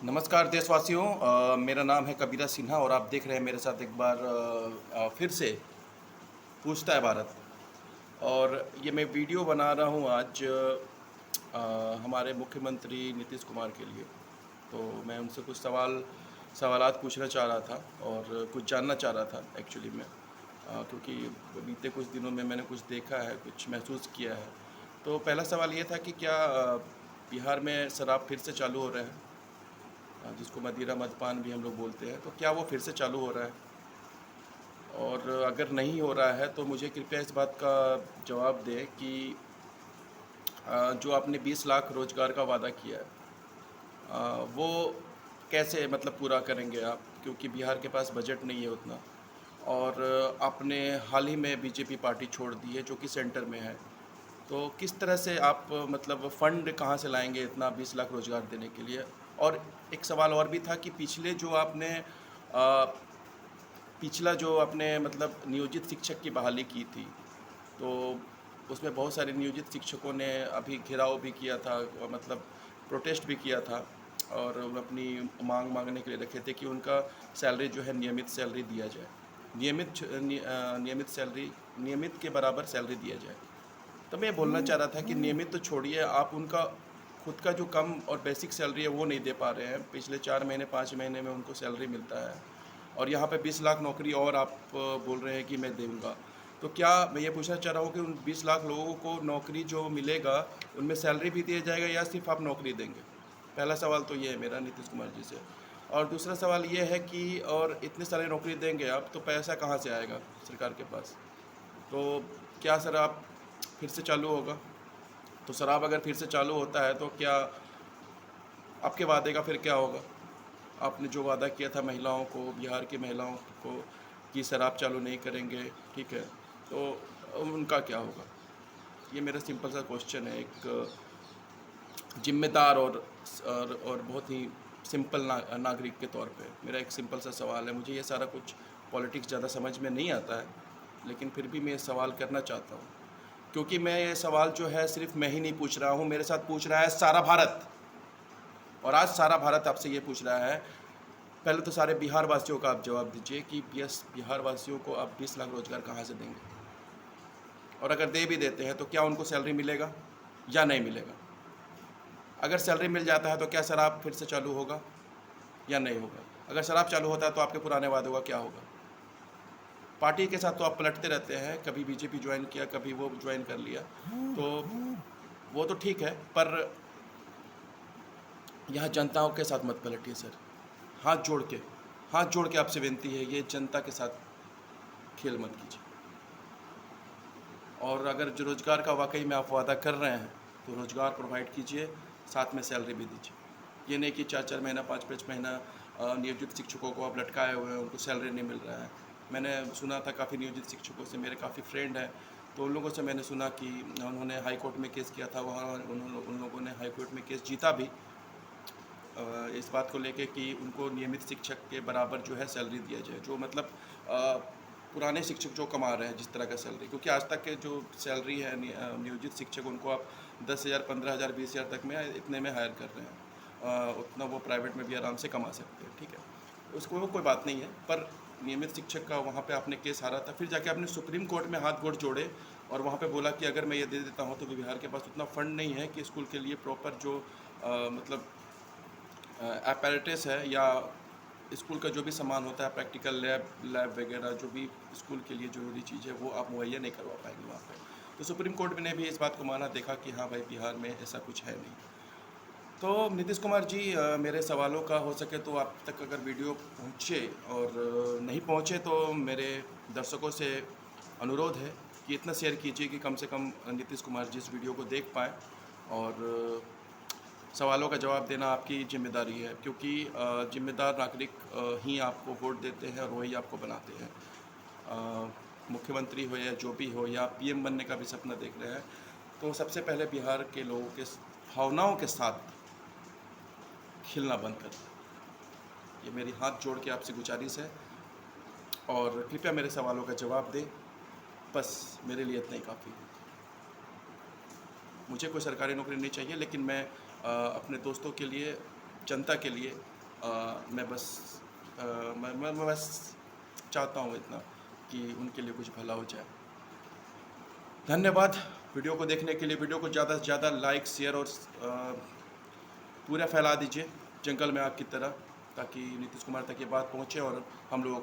नमस्कार देशवासियों, मेरा नाम है कबीरा सिन्हा और आप देख रहे हैं मेरे साथ एक बार फिर से पूछता है भारत। और ये मैं वीडियो बना रहा हूँ आज हमारे मुख्यमंत्री नीतीश कुमार के लिए। तो मैं उनसे कुछ सवालात पूछना चाह रहा था और कुछ जानना चाह रहा था एक्चुअली में, क्योंकि बीते कुछ दिनों में मैंने कुछ देखा है, कुछ महसूस किया है। तो पहला सवाल ये था कि क्या बिहार में शराब फिर से चालू हो रहा है, जिसको मदिरा मदपान भी हम लोग बोलते हैं, तो क्या वो फिर से चालू हो रहा है? और अगर नहीं हो रहा है तो मुझे कृपया इस बात का जवाब दें कि जो आपने 20 लाख रोज़गार का वादा किया है, वो कैसे मतलब पूरा करेंगे आप? क्योंकि बिहार के पास बजट नहीं है उतना, और आपने हाल ही में बीजेपी पार्टी छोड़ दी है जो कि सेंटर में है। तो किस तरह से आप मतलब फ़ंड कहाँ से लाएँगे इतना 20 लाख रोज़गार देने के लिए? और एक सवाल और भी था कि पिछला जो आपने मतलब नियोजित शिक्षक की बहाली की थी, तो उसमें बहुत सारे नियोजित शिक्षकों ने अभी घेराव भी किया था, मतलब प्रोटेस्ट भी किया था, और वो अपनी मांग मांगने के लिए रखे थे कि उनका सैलरी जो है नियमित सैलरी दिया जाए, नियमित सैलरी, नियमित के बराबर सैलरी दिया जाए। तो मैं ये बोलना चाह रहा था कि नियमित तो छोड़िए, आप उनका खुद का जो कम और बेसिक सैलरी है वो नहीं दे पा रहे हैं। पिछले 4 महीने 5 महीने में उनको सैलरी मिलता है, और यहाँ पे 20 लाख नौकरी और आप बोल रहे हैं कि मैं दूँगा। तो क्या मैं ये पूछना चाह रहा हूँ कि उन 20 लाख लोगों को नौकरी जो मिलेगा, उनमें सैलरी भी दिया जाएगा या सिर्फ़ आप नौकरी देंगे? पहला सवाल तो ये है मेरा नीतीश कुमार जी से। और दूसरा सवाल ये है कि और इतने सारे नौकरी देंगे आप, तो पैसा कहाँ से आएगा सरकार के पास? तो क्या शराब फिर से चालू होगा? तो शराब अगर फिर से चालू होता है तो क्या आपके वादे का फिर क्या होगा? आपने जो वादा किया था महिलाओं को, बिहार की महिलाओं को, कि शराब चालू नहीं करेंगे, ठीक है, तो उनका क्या होगा? ये मेरा सिंपल सा क्वेश्चन है, एक जिम्मेदार और बहुत ही सिंपल नागरिक के तौर पे मेरा एक सिंपल सा सवाल है। मुझे ये सारा कुछ पॉलिटिक्स ज़्यादा समझ में नहीं आता है, लेकिन फिर भी मैं ये सवाल करना चाहता हूँ, क्योंकि मैं ये सवाल जो है सिर्फ मैं ही नहीं पूछ रहा हूँ, मेरे साथ पूछ रहा है सारा भारत। और आज सारा भारत आपसे ये पूछ रहा है। पहले तो सारे बिहार वासियों का आप जवाब दीजिए कि बिहार वासियों को आप 20 लाख रोजगार कहाँ से देंगे? और अगर दे भी देते हैं तो क्या उनको सैलरी मिलेगा या नहीं मिलेगा? अगर सैलरी मिल जाता है तो क्या शराब फिर से चालू होगा या नहीं होगा? अगर शराब चालू होता है तो आपके पुराने वादों का क्या होगा? पार्टी के साथ तो आप पलटते रहते हैं, कभी बीजेपी ज्वाइन किया, कभी वो ज्वाइन कर लिया, तो वो तो ठीक है, पर यहाँ जनताओं के साथ मत पलटिए सर। हाथ जोड़ के हाथ जोड़ के आपसे विनती है, ये जनता के साथ खेल मत कीजिए। और अगर जो रोज़गार का वाकई में आप वादा कर रहे हैं तो रोज़गार प्रोवाइड कीजिए, साथ में सैलरी भी दीजिए। ये नहीं कि 4-4 महीना 5-5 महीना नियोजित शिक्षकों को आप लटकाए हुए हैं, उनको सैलरी नहीं मिल रहा है। मैंने सुना था काफ़ी नियोजित शिक्षकों से, मेरे काफ़ी फ्रेंड हैं, तो उन लोगों से मैंने सुना कि उन्होंने हाई कोर्ट में केस किया था, वहाँ उन लोगों ने हाई कोर्ट में केस जीता भी, इस बात को लेके कि उनको नियमित शिक्षक के बराबर जो है सैलरी दिया जाए, जो मतलब पुराने शिक्षक जो कमा रहे हैं जिस तरह का सैलरी, क्योंकि आज तक के जो सैलरी है नियोजित शिक्षक, उनको आप 10,000 15,000 20,000 तक में इतने में हायर कर रहे हैं, उतना वो प्राइवेट में भी आराम से कमा सकते हैं, ठीक है, उसको वो कोई बात नहीं है। पर नियमित शिक्षक का वहाँ पे आपने केस हारा था, फिर जाके आपने सुप्रीम कोर्ट में हाथ गोड़ जोड़े और वहाँ पे बोला कि अगर मैं ये दे देता हूँ तो बिहार के पास उतना फंड नहीं है कि स्कूल के लिए प्रॉपर जो मतलब अपैरेटस है या स्कूल का जो भी सामान होता है, प्रैक्टिकल लैब वगैरह, जो भी स्कूल के लिए ज़रूरी चीज़ है वो आप मुहैया नहीं करवा पाएंगे वहाँ पे। तो सुप्रीम कोर्ट ने भी इस बात को माना, देखा कि हाँ भाई बिहार में ऐसा कुछ है नहीं। तो नीतीश कुमार जी, मेरे सवालों का हो सके तो आप तक अगर वीडियो पहुँचे, और नहीं पहुँचे तो मेरे दर्शकों से अनुरोध है कि इतना शेयर कीजिए कि कम से कम नीतीश कुमार जी इस वीडियो को देख पाएँ, और सवालों का जवाब देना आपकी जिम्मेदारी है, क्योंकि जिम्मेदार नागरिक ही आपको वोट देते हैं और वही आपको बनाते हैं। मुख्यमंत्री हो या जो भी हो, या पीएम बनने का भी सपना देख रहे हैं, तो सबसे पहले बिहार के लोगों के भावनाओं के साथ खेलना बंद कर दें। ये मेरी हाथ जोड़ के आपसे गुजारिश है, और कृपया मेरे सवालों का जवाब दें। बस मेरे लिए इतना ही काफ़ी है। मुझे कोई सरकारी नौकरी नहीं चाहिए, लेकिन मैं अपने दोस्तों के लिए, जनता के लिए मैं बस मैं बस चाहता हूँ इतना कि उनके लिए कुछ भला हो जाए। धन्यवाद वीडियो को देखने के लिए। वीडियो को ज़्यादा से ज़्यादा लाइक, शेयर और पूरा फैला दीजिए जंगल में आग की तरह, ताकि नीतीश कुमार तक ये बात पहुँचे और हम लोगों